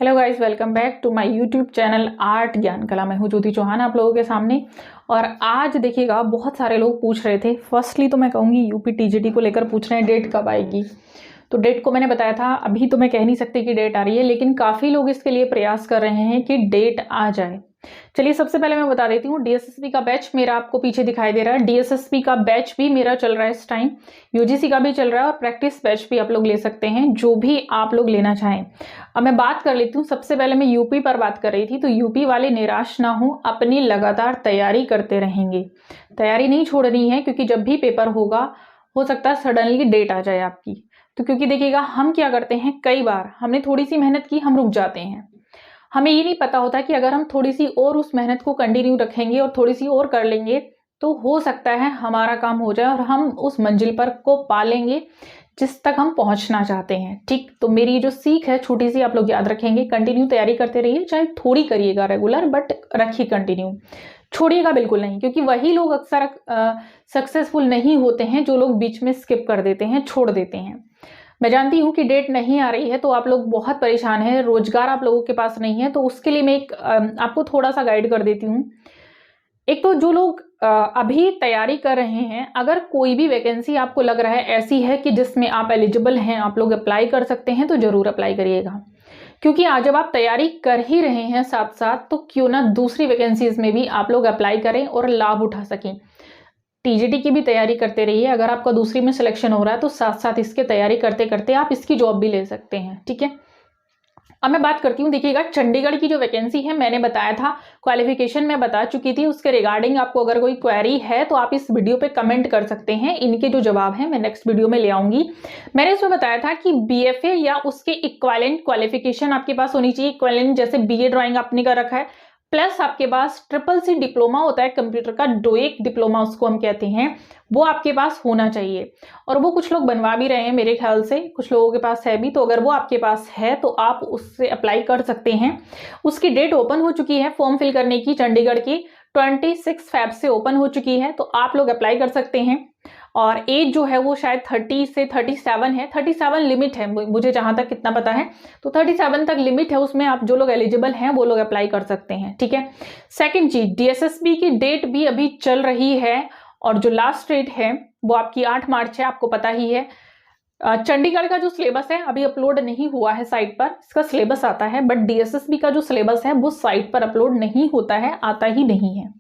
Hello guys, welcome back to my YouTube channel art Gyan Kala. मैं हूं ज्योति चौहान आप लोगों के सामने। और आज देखिएगा, बहुत सारे लोग पूछ रहे थे। फर्स्टली तो मैं कहूँगी यूपी टीजीटी को लेकर पूछ रहे हैं डेट कब आएगी। तो डेट को मैंने बताया था, अभी तो मैं कह नहीं सकती कि डेट आ रही है, लेकिन काफ़ी लोग इसके लिए प्रयास कर रहे हैं कि डेट आ जाए। चलिए, सबसे पहले मैं बता देती हूँ, डीएसएसबी का बैच मेरा आपको पीछे दिखाई दे रहा है। डीएसएसबी का बैच भी मेरा चल रहा है इस टाइम, यूजीसी का भी चल रहा है और प्रैक्टिस बैच भी आप लोग ले सकते हैं, जो भी आप लोग लेना चाहें। अब मैं बात कर लेती हूँ, सबसे पहले मैं यूपी पर बात कर रही थी। तो यूपी वाले निराश ना हो, अपनी लगातार तैयारी करते रहेंगे। तैयारी नहीं छोड़नी है, क्योंकि जब भी पेपर होगा, हो सकता है सडनली डेट आ जाए आपकी। तो क्योंकि देखिएगा, हम क्या करते हैं, कई बार हमने थोड़ी सी मेहनत की, हम रुक जाते हैं। हमें ये नहीं पता होता कि अगर हम थोड़ी सी और उस मेहनत को कंटिन्यू रखेंगे और थोड़ी सी और कर लेंगे, तो हो सकता है हमारा काम हो जाए और हम उस मंजिल पर को पा लेंगे जिस तक हम पहुंचना चाहते हैं। ठीक, तो मेरी जो सीख है छोटी सी, आप लोग याद रखेंगे। कंटिन्यू तैयारी करते रहिए, चाहे थोड़ी करिएगा रेगुलर, बट रखिए कंटिन्यू, छोड़िएगा बिल्कुल नहीं। क्योंकि वही लोग अक्सर सक्सेसफुल नहीं होते हैं जो लोग बीच में स्किप कर देते हैं, छोड़ देते हैं। मैं जानती हूँ कि डेट नहीं आ रही है तो आप लोग बहुत परेशान हैं, रोजगार आप लोगों के पास नहीं है। तो उसके लिए मैं एक आपको थोड़ा सा गाइड कर देती हूँ। एक तो जो लोग अभी तैयारी कर रहे हैं, अगर कोई भी वैकेंसी आपको लग रहा है ऐसी है कि जिसमें आप एलिजिबल हैं, आप लोग अप्लाई कर सकते हैं, तो जरूर अप्लाई करिएगा। क्योंकि आज जब आप तैयारी कर ही रहे हैं साथ साथ, तो क्यों ना दूसरी वैकेंसीज में भी आप लोग अप्लाई करें और लाभ उठा सकें। टीजीटी की भी तैयारी करते रहिए। अगर आपका दूसरी में सिलेक्शन हो रहा है, तो साथ साथ इसके तैयारी करते करते आप इसकी जॉब भी ले सकते हैं। ठीक है, अब मैं बात करती हूँ। देखिएगा, चंडीगढ़ की जो वैकेंसी है, मैंने बताया था, क्वालिफिकेशन में बता चुकी थी। उसके रिगार्डिंग आपको अगर कोई क्वेरी है तो आप इस वीडियो पे कमेंट कर सकते हैं। इनके जो जवाब हैं मैं नेक्स्ट वीडियो में ले आऊंगी। मैंने उसमें बताया था कि बीएफए या उसके इक्वालेंट क्वालिफिकेशन आपके पास होनी चाहिए। इक्वालेंट जैसे बीए ड्राइंग आपने कर रखा है, प्लस आपके पास CCC डिप्लोमा होता है कंप्यूटर का, डोएक डिप्लोमा उसको हम कहते हैं, वो आपके पास होना चाहिए। और वो कुछ लोग बनवा भी रहे हैं मेरे ख्याल से, कुछ लोगों के पास है भी। तो अगर वो आपके पास है तो आप उससे अप्लाई कर सकते हैं। उसकी डेट ओपन हो चुकी है फॉर्म फिल करने की, चंडीगढ़ की 26 फेब से ओपन हो चुकी है, तो आप लोग अप्लाई कर सकते हैं। और एज जो है वो शायद 30 से 37 है, 37 लिमिट है मुझे जहां तक कितना पता है। तो 37 तक लिमिट है, उसमें आप जो लोग एलिजिबल हैं वो लोग अप्लाई कर सकते हैं। ठीक है, सेकंड चीज, डीएसएसबी की डेट भी अभी चल रही है और जो लास्ट डेट है वो आपकी 8 मार्च है, आपको पता ही है। चंडीगढ़ का जो सिलेबस है अभी अपलोड नहीं हुआ है साइट पर, इसका सिलेबस आता है, बट डीएसएसबी का जो सिलेबस है वो साइट पर अपलोड नहीं होता है, आता ही नहीं है।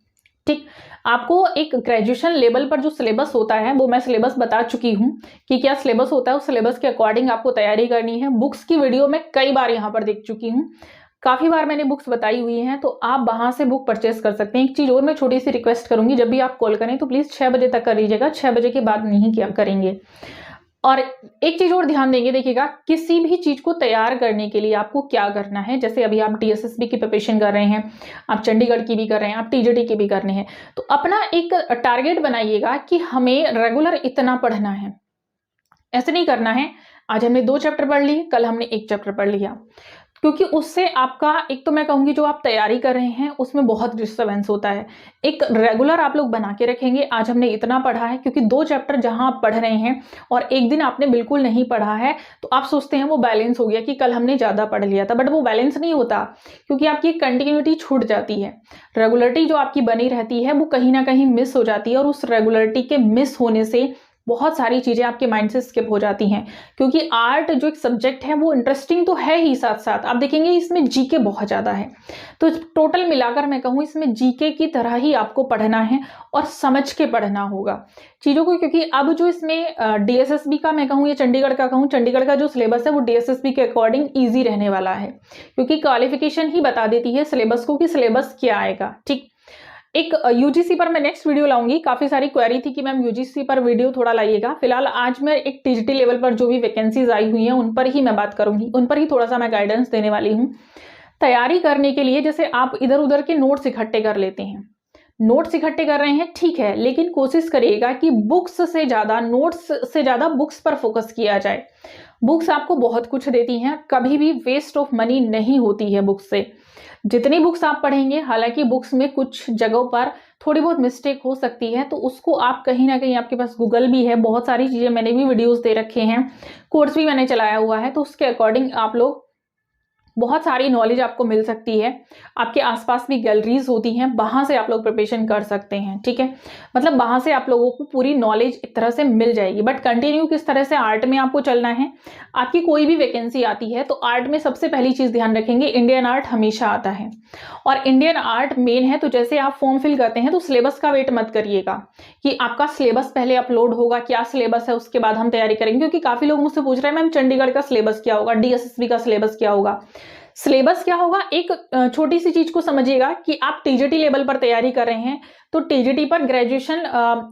ठीक, आपको एक ग्रेजुएशन लेवल पर जो सिलेबस होता है वो मैं सिलेबस बता चुकी हूँ कि क्या सिलेबस होता है। उस सिलेबस के अकॉर्डिंग आपको तैयारी करनी है। बुक्स की वीडियो मैं कई बार यहाँ पर देख चुकी हूँ, काफी बार मैंने बुक्स बताई हुई हैं, तो आप वहां से बुक परचेस कर सकते हैं। एक चीज और मैं छोटी सी रिक्वेस्ट करूंगी, जब भी आप कॉल करें तो प्लीज 6 बजे तक कर लीजिएगा, 6 बजे के बाद नहीं क्या करेंगे। और एक चीज और ध्यान देंगे, देखिएगा, किसी भी चीज को तैयार करने के लिए आपको क्या करना है। जैसे अभी आप डीएसएसबी की प्रिपरेशन कर रहे हैं, आप चंडीगढ़ की भी कर रहे हैं, आप टीजीटी की भी करने हैं, तो अपना एक टारगेट बनाइएगा कि हमें रेगुलर इतना पढ़ना है। ऐसे नहीं करना है आज हमने 2 चैप्टर पढ़ लिए, कल हमने 1 चैप्टर पढ़ लिया, क्योंकि उससे आपका, एक तो मैं कहूंगी जो आप तैयारी कर रहे हैं उसमें बहुत डिस्टर्बेंस होता है। एक रेगुलर आप लोग बना के रखेंगे, आज हमने इतना पढ़ा है, क्योंकि 2 चैप्टर जहां आप पढ़ रहे हैं और एक दिन आपने बिल्कुल नहीं पढ़ा है, तो आप सोचते हैं वो बैलेंस हो गया कि कल हमने ज्यादा पढ़ लिया था, बट वो बैलेंस नहीं होता, क्योंकि आपकी कंटिन्यूटी छूट जाती है। रेगुलरिटी जो आपकी बनी रहती है वो कहीं ना कहीं मिस हो जाती है, और उस रेगुलरिटी के मिस होने से बहुत सारी चीजें आपके माइंड से स्किप हो जाती हैं। क्योंकि आर्ट जो एक सब्जेक्ट है वो इंटरेस्टिंग तो है ही, साथ साथ आप देखेंगे इसमें जीके बहुत ज्यादा है। तो टोटल मिलाकर मैं कहूँ, इसमें जीके की तरह ही आपको पढ़ना है और समझ के पढ़ना होगा चीजों को। क्योंकि अब जो इसमें डीएसएसबी का मैं कहूँ या चंडीगढ़ का कहूँ, चंडीगढ़ का जो सिलेबस है वो डीएसएसबी के अकॉर्डिंग ईजी रहने वाला है, क्योंकि क्वालिफिकेशन ही बता देती है सिलेबस को कि सिलेबस क्या आएगा। ठीक, एक यूजीसी पर मैं नेक्स्ट वीडियो लाऊंगी। काफी सारी क्वेरी थी कि मैम यूजीसी पर वीडियो थोड़ा लाइएगा। फिलहाल आज मैं एक टीजीटी लेवल पर जो भी वैकेंसीज आई हुई हैं उन पर ही मैं बात करूंगी, उन पर ही थोड़ा सा मैं गाइडेंस देने वाली हूँ। तैयारी करने के लिए जैसे आप इधर उधर के नोट्स इकट्ठे कर लेते हैं, नोट्स इकट्ठे कर रहे हैं, ठीक है, लेकिन कोशिश करिएगा कि बुक्स से ज्यादा, नोट्स से ज्यादा बुक्स पर फोकस किया जाए। बुक्स आपको बहुत कुछ देती हैं, कभी भी वेस्ट ऑफ मनी नहीं होती है बुक्स से। जितनी बुक्स आप पढ़ेंगे, हालांकि बुक्स में कुछ जगहों पर थोड़ी बहुत मिस्टेक हो सकती है, तो उसको आप कहीं ना कहीं, आपके पास गूगल भी है, बहुत सारी चीजें मैंने भी वीडियोस दे रखे हैं, कोर्स भी मैंने चलाया हुआ है, तो उसके अकॉर्डिंग आप लोग बहुत सारी नॉलेज आपको मिल सकती है। आपके आसपास भी गैलरीज होती हैं, वहाँ से आप लोग प्रिपरेशन कर सकते हैं, ठीक है। मतलब वहाँ से आप लोगों को पूरी नॉलेज एक तरह से मिल जाएगी। बट कंटिन्यू किस तरह से आर्ट में आपको चलना है, आपकी कोई भी वैकेंसी आती है तो आर्ट में सबसे पहली चीज़ ध्यान रखेंगे, इंडियन आर्ट हमेशा आता है और इंडियन आर्ट मेन है। तो जैसे आप फॉर्म फिल करते हैं तो सिलेबस का वेट मत करिएगा कि आपका सिलेबस पहले अपलोड होगा, क्या सिलेबस है उसके बाद हम तैयारी करेंगे। क्योंकि काफ़ी लोग मुझसे पूछ रहे हैं मैम चंडीगढ़ का सिलेबस क्या होगा, डीएसएसबी का सिलेबस क्या होगा। सिलेबस क्या होगा, एक छोटी सी चीज को समझिएगा कि आप टीजीटी लेवल पर तैयारी कर रहे हैं तो टीजीटी पर ग्रेजुएशन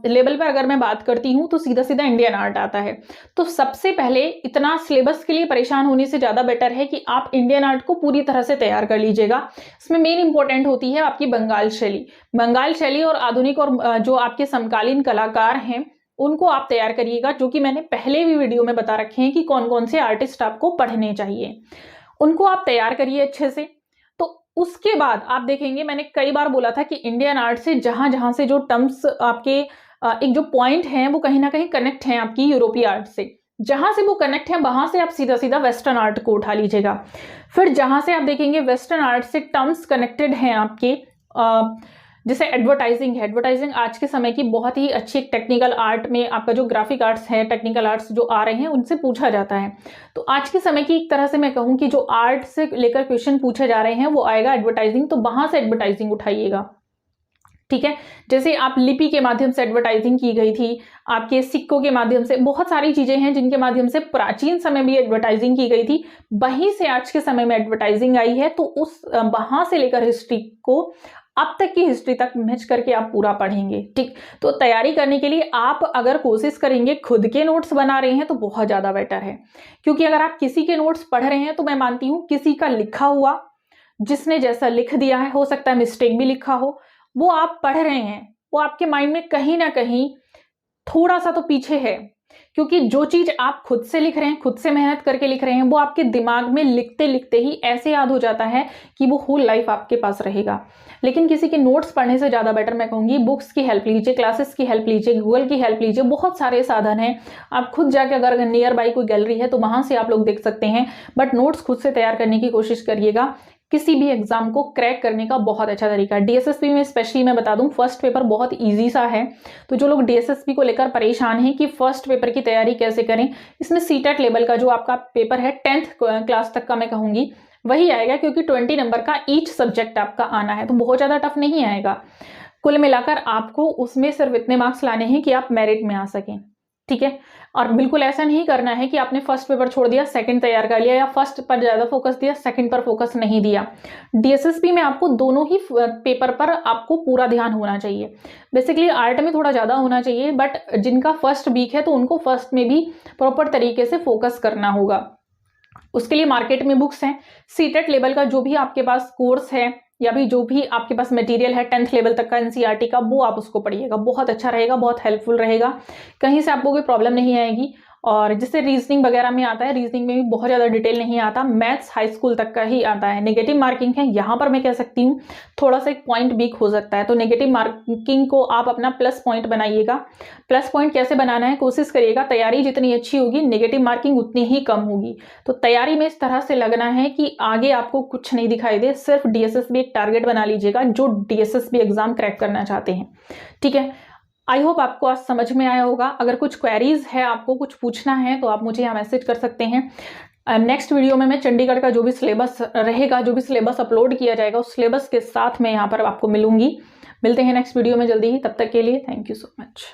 लेवल पर अगर मैं बात करती हूं तो सीधा सीधा इंडियन आर्ट आता है। तो सबसे पहले इतना सिलेबस के लिए परेशान होने से ज्यादा बेटर है कि आप इंडियन आर्ट को पूरी तरह से तैयार कर लीजिएगा। इसमें मेन इंपॉर्टेंट होती है आपकी बंगाल शैली और आधुनिक और जो आपके समकालीन कलाकार हैं उनको आप तैयार करिएगा, जो कि मैंने पहले भी वीडियो में बता रखे हैं कि कौन कौन से आर्टिस्ट आपको पढ़ने चाहिए, उनको आप तैयार करिए अच्छे से। तो उसके बाद आप देखेंगे, मैंने कई बार बोला था कि इंडियन आर्ट से जहां जहां से जो टर्म्स आपके एक जो पॉइंट हैं वो कहीं ना कहीं कनेक्ट हैं आपकी यूरोपीय आर्ट से। जहां से वो कनेक्ट है वहां से आप सीधा सीधा वेस्टर्न आर्ट को उठा लीजिएगा। फिर जहां से आप देखेंगे वेस्टर्न आर्ट से टर्म्स कनेक्टेड हैं आपके, जैसे एडवर्टाइजिंग है। एडवर्टाइजिंग आज के समय की बहुत ही अच्छी टेक्निकल आर्ट में, आपका जो ग्राफिक आर्ट्स है, टेक्निकल आर्ट्स जो आ रहे हैं उनसे पूछा जाता है। तो आज के समय की एक तरह से मैं कहूँ कि जो आर्ट से लेकर क्वेश्चन पूछे जा रहे हैं वो आएगा एडवर्टाइजिंग, तो वहां से एडवर्टाइजिंग उठाइएगा, ठीक है। जैसे आप लिपि के माध्यम से एडवर्टाइजिंग की गई थी, आपके सिक्कों के माध्यम से, बहुत सारी चीजें हैं जिनके माध्यम से प्राचीन समय में एडवर्टाइजिंग की गई थी, वहीं से आज के समय में एडवर्टाइजिंग आई है। तो उस वहां से लेकर हिस्ट्री को अब तक की हिस्ट्री तक मैच करके आप पूरा पढ़ेंगे, ठीक। तो तैयारी करने के लिए आप अगर कोशिश करेंगे, खुद के नोट्स बना रहे हैं तो बहुत ज्यादा बेटर है। क्योंकि अगर आप किसी के नोट्स पढ़ रहे हैं तो मैं मानती हूं किसी का लिखा हुआ, जिसने जैसा लिख दिया है, हो सकता है मिस्टेक भी लिखा हो, वो आप पढ़ रहे हैं, वो आपके माइंड में कहीं ना कहीं थोड़ा सा तो पीछे है। क्योंकि जो चीज आप खुद से लिख रहे हैं, खुद से मेहनत करके लिख रहे हैं, वो आपके दिमाग में लिखते लिखते ही ऐसे याद हो जाता है कि वो होल लाइफ आपके पास रहेगा। लेकिन किसी के नोट्स पढ़ने से ज्यादा बेटर मैं कहूंगी बुक्स की हेल्प लीजिए, क्लासेस की हेल्प लीजिए, गूगल की हेल्प लीजिए। बहुत सारे साधन हैं, आप खुद जाके अगर नियर बाई कोई गैलरी है तो वहां से आप लोग देख सकते हैं। बट नोट्स खुद से तैयार करने की कोशिश करिएगा। किसी भी एग्जाम को क्रैक करने का बहुत अच्छा तरीका है। डीएसएसबी में स्पेशली मैं बता दूं, फर्स्ट पेपर बहुत इजी सा है। तो जो लोग डीएसएसबी को लेकर परेशान हैं कि फर्स्ट पेपर की तैयारी कैसे करें, इसमें सीटेट लेवल का जो आपका पेपर है 10th क्लास तक का मैं कहूंगी वही आएगा, क्योंकि 20 नंबर का ईच सब्जेक्ट आपका आना है, तो बहुत ज्यादा टफ नहीं आएगा। कुल मिलाकर आपको उसमें सिर्फ इतने मार्क्स लाने हैं कि आप मेरिट में आ सकें, ठीक है। और बिल्कुल ऐसा नहीं करना है कि आपने फर्स्ट पेपर छोड़ दिया, सेकंड तैयार कर लिया, या फर्स्ट पर ज्यादा फोकस दिया, सेकंड पर फोकस नहीं दिया। डीएसएसबी में आपको दोनों ही पेपर पर आपको पूरा ध्यान होना चाहिए। बेसिकली आर्ट में थोड़ा ज्यादा होना चाहिए, बट जिनका फर्स्ट वीक है तो उनको फर्स्ट में भी प्रॉपर तरीके से फोकस करना होगा। उसके लिए मार्केट में बुक्स हैं, सीटेट लेवल का जो भी आपके पास कोर्स है या भी जो भी आपके पास मटेरियल है 10th लेवल तक का एनसीईआरटी का, वो आप उसको पढ़िएगा, बहुत अच्छा रहेगा, बहुत हेल्पफुल रहेगा। कहीं से आपको कोई प्रॉब्लम नहीं आएगी। और जिससे रीजनिंग वगैरह में आता है, रीजनिंग में भी बहुत ज़्यादा डिटेल नहीं आता, मैथ्स हाई स्कूल तक का ही आता है। नेगेटिव मार्किंग है, यहाँ पर मैं कह सकती हूँ थोड़ा सा एक पॉइंट वीक हो सकता है, तो नेगेटिव मार्किंग को आप अपना प्लस पॉइंट बनाइएगा। प्लस पॉइंट कैसे बनाना है, कोशिश करिएगा, तैयारी जितनी अच्छी होगी नेगेटिव मार्किंग उतनी ही कम होगी। तो तैयारी में इस तरह से लगना है कि आगे आपको कुछ नहीं दिखाई दे, सिर्फ डीएसएसबी एक टारगेट बना लीजिएगा जो डीएसएसबी एग्जाम क्रैक करना चाहते हैं, ठीक है। आई होप आपको आज समझ में आया होगा। अगर कुछ क्वेरीज है, आपको कुछ पूछना है तो आप मुझे यहाँ मैसेज कर सकते हैं। नेक्स्ट वीडियो में मैं चंडीगढ़ का जो भी सिलेबस रहेगा, जो भी सिलेबस अपलोड किया जाएगा, उस सिलेबस के साथ मैं यहाँ पर आपको मिलूंगी। मिलते हैं नेक्स्ट वीडियो में जल्दी ही, तब तक के लिए थैंक यू सो मच।